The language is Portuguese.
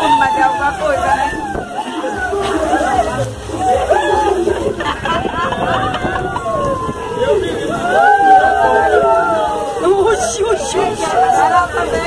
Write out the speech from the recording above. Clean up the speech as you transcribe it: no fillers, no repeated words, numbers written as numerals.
mundo, mas é alguma coisa, né? Oxi, oxi, oxi.